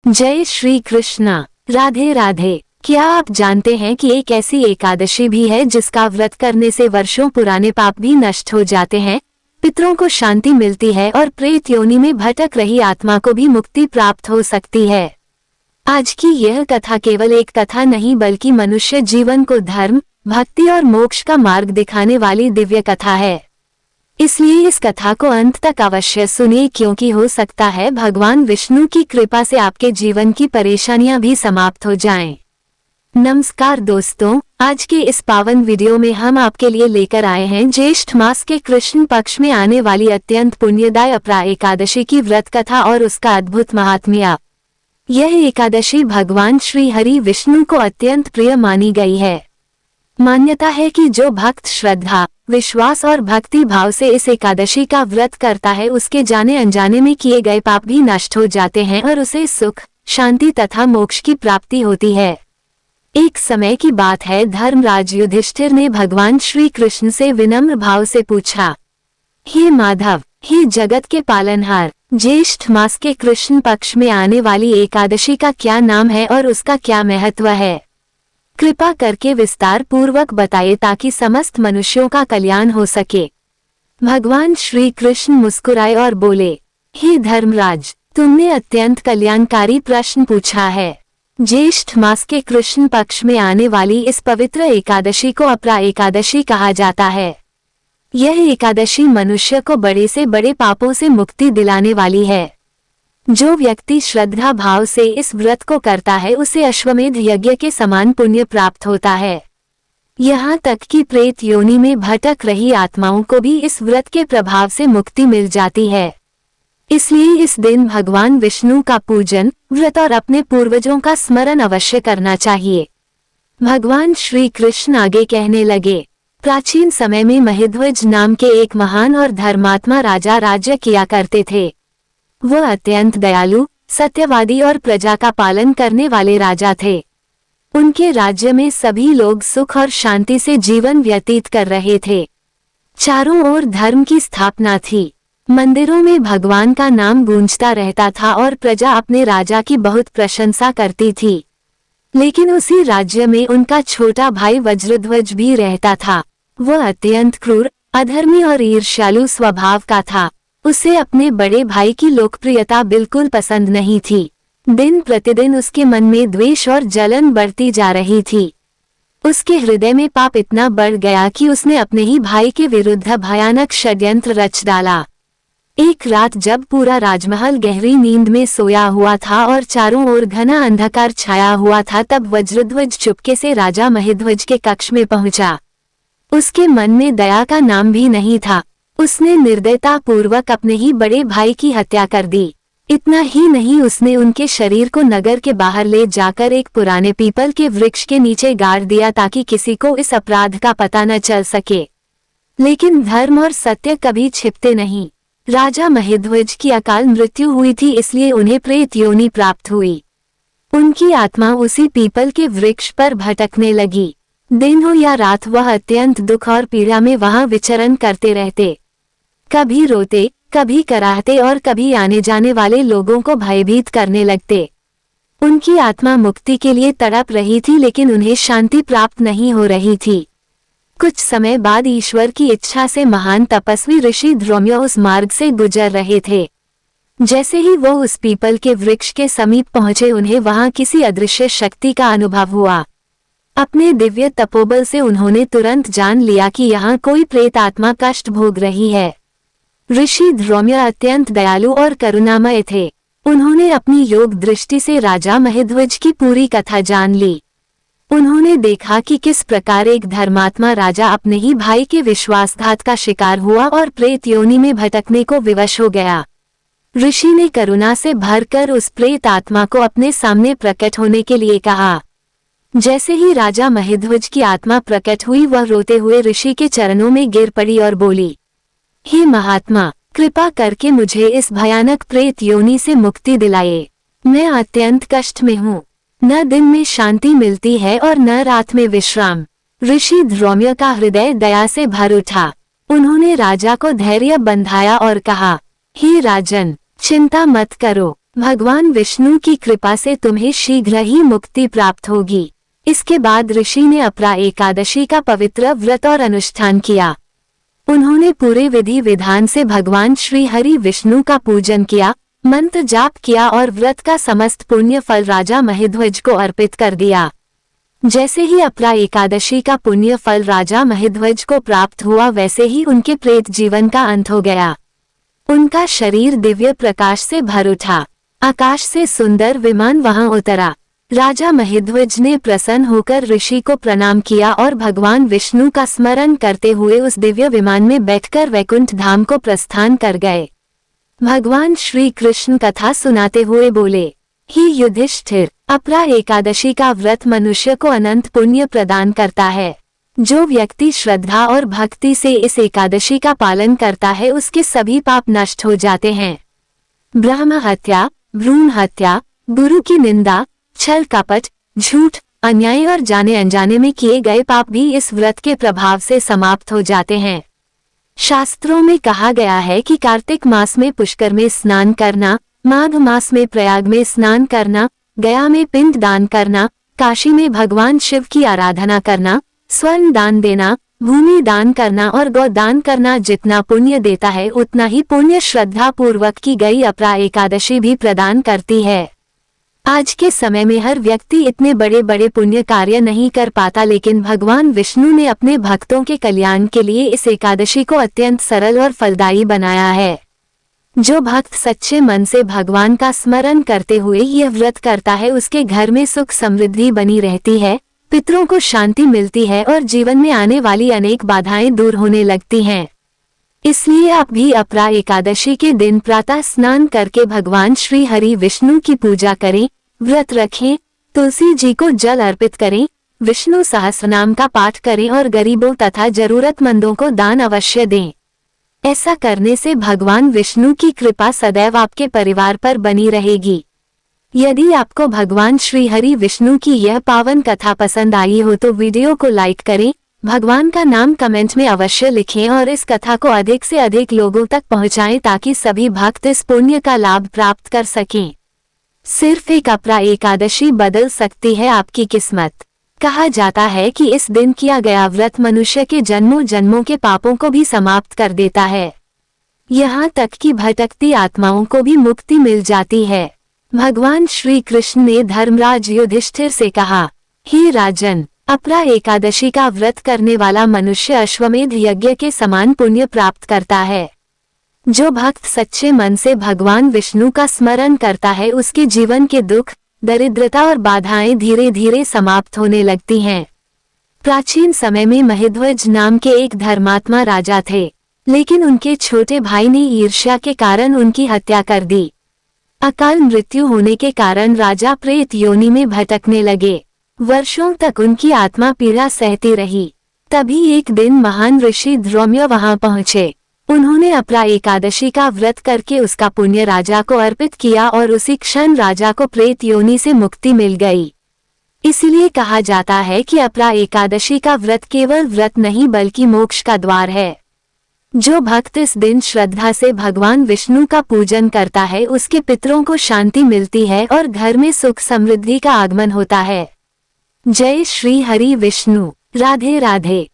जय श्री कृष्णा। राधे राधे। क्या आप जानते हैं कि एक ऐसी एकादशी भी है जिसका व्रत करने से वर्षों पुराने पाप भी नष्ट हो जाते हैं, पितरों को शांति मिलती है और प्रेत योनि में भटक रही आत्मा को भी मुक्ति प्राप्त हो सकती है। आज की यह कथा केवल एक कथा नहीं बल्कि मनुष्य जीवन को धर्म, भक्ति और मोक्ष का मार्ग दिखाने वाली दिव्य कथा है। इसलिए इस कथा को अंत तक अवश्य सुनिए, क्योंकि हो सकता है भगवान विष्णु की कृपा से आपके जीवन की परेशानियां भी समाप्त हो जाएं। नमस्कार दोस्तों, आज के इस पावन वीडियो में हम आपके लिए लेकर आए हैं ज्येष्ठ मास के कृष्ण पक्ष में आने वाली अत्यंत पुण्यदाय अपरा एकादशी की व्रत कथा और उसका अद्भुत महात्म्य। यह एकादशी भगवान श्री हरि विष्णु को अत्यंत प्रिय मानी गई है। मान्यता है कि जो भक्त श्रद्धा, विश्वास और भक्ति भाव से इस एकादशी का व्रत करता है, उसके जाने अनजाने में किए गए पाप भी नष्ट हो जाते हैं और उसे सुख, शांति तथा मोक्ष की प्राप्ति होती है। एक समय की बात है, धर्मराज युधिष्ठिर ने भगवान श्री कृष्ण से विनम्र भाव से पूछा, हे माधव, हे जगत के पालनहार, ज्येष्ठ मास के कृष्ण पक्ष में आने वाली एकादशी का क्या नाम है और उसका क्या महत्व है? कृपा करके विस्तार पूर्वक बताइए ताकि समस्त मनुष्यों का कल्याण हो सके। भगवान श्री कृष्ण मुस्कुराए और बोले, हे धर्मराज, तुमने अत्यंत कल्याणकारी प्रश्न पूछा है। ज्येष्ठ मास के कृष्ण पक्ष में आने वाली इस पवित्र एकादशी को अपरा एकादशी कहा जाता है। यह एकादशी मनुष्य को बड़े से बड़े पापों से मुक्ति दिलाने वाली है। जो व्यक्ति श्रद्धा भाव से इस व्रत को करता है, उसे अश्वमेध यज्ञ के समान पुण्य प्राप्त होता है। यहाँ तक कि प्रेत योनि में भटक रही आत्माओं को भी इस व्रत के प्रभाव से मुक्ति मिल जाती है। इसलिए इस दिन भगवान विष्णु का पूजन, व्रत और अपने पूर्वजों का स्मरण अवश्य करना चाहिए। भगवान श्री कृष्ण आगे कहने लगे, प्राचीन समय में महिध्वज नाम के एक महान और धर्मात्मा राजा राज्य किया करते थे। वह अत्यंत दयालु, सत्यवादी और प्रजा का पालन करने वाले राजा थे। उनके राज्य में सभी लोग सुख और शांति से जीवन व्यतीत कर रहे थे। चारों ओर धर्म की स्थापना थी। मंदिरों में भगवान का नाम गूंजता रहता था और प्रजा अपने राजा की बहुत प्रशंसा करती थी। लेकिन उसी राज्य में उनका छोटा भाई वज्रध्वज भी रहता था। वह अत्यंत क्रूर, अधर्मी और ईर्ष्यालु स्वभाव का था। उसे अपने बड़े भाई की लोकप्रियता बिल्कुल पसंद नहीं थी। दिन प्रतिदिन उसके मन में द्वेष और जलन बढ़ती जा रही थी। उसके हृदय में पाप इतना बढ़ गया कि उसने अपने ही भाई के विरुद्ध भयानक षड्यंत्र रच डाला। एक रात जब पूरा राजमहल गहरी नींद में सोया हुआ था और चारों ओर घना अंधकार छाया हुआ था, तब वज्रध्वज चुपके से राजा महिध्वज के कक्ष में पहुंचा। उसके मन में दया का नाम भी नहीं था। उसने निर्दयता पूर्वक अपने ही बड़े भाई की हत्या कर दी। इतना ही नहीं, उसने उनके शरीर को नगर के बाहर ले जाकर एक पुराने पीपल के वृक्ष के नीचे गाड़ दिया ताकि किसी को इस अपराध का पता न चल सके। लेकिन धर्म और सत्य कभी छिपते नहीं। राजा महिध्वज की अकाल मृत्यु हुई थी, इसलिए उन्हें प्रेत योनि प्राप्त हुई। उनकी आत्मा उसी पीपल के वृक्ष पर भटकने लगी। दिन हो या रात वह अत्यंत दुख और पीड़ा में वहां विचरण करते रहते। कभी रोते, कभी कराहते और कभी आने जाने वाले लोगों को भयभीत करने लगते। उनकी आत्मा मुक्ति के लिए तड़प रही थी, लेकिन उन्हें शांति प्राप्त नहीं हो रही थी। कुछ समय बाद ईश्वर की इच्छा से महान तपस्वी ऋषि ध्रुम्य उस मार्ग से गुजर रहे थे। जैसे ही वो उस पीपल के वृक्ष के समीप पहुंचे, उन्हें वहां किसी अदृश्य शक्ति का अनुभव हुआ। अपने दिव्य तपोबल से उन्होंने तुरंत जान लिया कि यहाँ कोई प्रेत आत्मा कष्ट भोग रही है। ऋषि ध्रुम्य अत्यंत दयालु और करुणामय थे। उन्होंने अपनी योग दृष्टि से राजा महिध्वज की पूरी कथा जान ली। उन्होंने देखा कि किस प्रकार एक धर्मात्मा राजा अपने ही भाई के विश्वासघात का शिकार हुआ और प्रेत योनि में भटकने को विवश हो गया। ऋषि ने करुणा से भरकर उस प्रेत आत्मा को अपने सामने प्रकट होने के लिए कहा। जैसे ही राजा महिध्वज की आत्मा प्रकट हुई, वह रोते हुए ऋषि के चरणों में गिर पड़ी और बोली, हे महात्मा, कृपा करके मुझे इस भयानक प्रेत योनि से मुक्ति दिलाए। मैं अत्यंत कष्ट में हूँ। न दिन में शांति मिलती है और न रात में विश्राम। ऋषि ध्रुम्य का हृदय दया से भर उठा। उन्होंने राजा को धैर्य बंधाया और कहा, हे राजन, चिंता मत करो, भगवान विष्णु की कृपा से तुम्हें शीघ्र ही मुक्ति प्राप्त होगी। इसके बाद ऋषि ने अपरा एकादशी का पवित्र व्रत और अनुष्ठान किया। उन्होंने पूरे विधि विधान से भगवान श्री हरि विष्णु का पूजन किया, मंत्र जाप किया और व्रत का समस्त पुण्य फल राजा महिध्वज को अर्पित कर दिया। जैसे ही अपरा एकादशी का पुण्य फल राजा महिध्वज को प्राप्त हुआ, वैसे ही उनके प्रेत जीवन का अंत हो गया। उनका शरीर दिव्य प्रकाश से भर उठा। आकाश से सुंदर विमान वहां उतरा। राजा महिध्वज ने प्रसन्न होकर ऋषि को प्रणाम किया और भगवान विष्णु का स्मरण करते हुए उस दिव्य विमान में बैठकर वैकुंठ धाम को प्रस्थान कर गए। भगवान श्री कृष्ण कथा सुनाते हुए बोले, ही युधिष्ठिर, अपरा एकादशी का व्रत मनुष्य को अनंत पुण्य प्रदान करता है। जो व्यक्ति श्रद्धा और भक्ति से इस एकादशी का पालन करता है, उसके सभी पाप नष्ट हो जाते हैं। ब्रह्म हत्या, भ्रूण हत्या, गुरु की निंदा, छल कपट, झूठ, अन्याय और जाने अनजाने में किए गए पाप भी इस व्रत के प्रभाव से समाप्त हो जाते हैं। शास्त्रों में कहा गया है कि कार्तिक मास में पुष्कर में स्नान करना, माघ मास में प्रयाग में स्नान करना, गया में पिंड दान करना, काशी में भगवान शिव की आराधना करना, स्वर्ण दान देना, भूमि दान करना और गौ दान करना जितना पुण्य देता है, उतना ही पुण्य श्रद्धा पूर्वक की गई अपरा एकादशी भी प्रदान करती है। आज के समय में हर व्यक्ति इतने बड़े बड़े पुण्य कार्य नहीं कर पाता, लेकिन भगवान विष्णु ने अपने भक्तों के कल्याण के लिए इस एकादशी को अत्यंत सरल और फलदायी बनाया है। जो भक्त सच्चे मन से भगवान का स्मरण करते हुए यह व्रत करता है, उसके घर में सुख समृद्धि बनी रहती है, पितरों को शांति मिलती है और जीवन में आने वाली अनेक बाधाएं दूर होने लगती हैं। इसलिए आप भी अपरा एकादशी के दिन प्रातः स्नान करके भगवान श्री हरि विष्णु की पूजा करें, व्रत रखें, तुलसी जी को जल अर्पित करें, विष्णु सहस्रनाम का पाठ करें और गरीबों तथा जरूरतमंदों को दान अवश्य दें। ऐसा करने से भगवान विष्णु की कृपा सदैव आपके परिवार पर बनी रहेगी। यदि आपको भगवान श्री हरि विष्णु की यह पावन कथा पसंद आई हो तो वीडियो को लाइक करें, भगवान का नाम कमेंट में अवश्य लिखें और इस कथा को अधिक से अधिक लोगों तक पहुंचाएं ताकि सभी भक्त इस पुण्य का लाभ प्राप्त कर सकें। सिर्फ एक अपरा एकादशी बदल सकती है आपकी किस्मत। कहा जाता है कि इस दिन किया गया व्रत मनुष्य के जन्मों जन्मों के पापों को भी समाप्त कर देता है। यहाँ तक कि भटकती आत्माओं को भी मुक्ति मिल जाती है। भगवान श्री कृष्ण ने धर्मराज युधिष्ठिर से कहा, हे राजन, अपरा एकादशी का व्रत करने वाला मनुष्य अश्वमेध यज्ञ के समान पुण्य प्राप्त करता है। जो भक्त सच्चे मन से भगवान विष्णु का स्मरण करता है, उसके जीवन के दुख, दरिद्रता और बाधाएं धीरे धीरे समाप्त होने लगती हैं। प्राचीन समय में महिध्वज नाम के एक धर्मात्मा राजा थे, लेकिन उनके छोटे भाई ने ईर्ष्या के कारण उनकी हत्या कर दी। अकाल मृत्यु होने के कारण राजा प्रेत योनि में भटकने लगे। वर्षों तक उनकी आत्मा पीड़ा सहती रही। तभी एक दिन महान ऋषि द्रौम्य वहां पहुंचे। उन्होंने अपरा एकादशी का व्रत करके उसका पुण्य राजा को अर्पित किया और उसी क्षण राजा को प्रेत योनि से मुक्ति मिल गई। इसलिए कहा जाता है कि अपरा एकादशी का व्रत केवल व्रत नहीं बल्कि मोक्ष का द्वार है। जो भक्त इस दिन श्रद्धा से भगवान विष्णु का पूजन करता है, उसके पितरों को शांति मिलती है और घर में सुख समृद्धि का आगमन होता है। जय श्री हरि विष्णु। राधे राधे।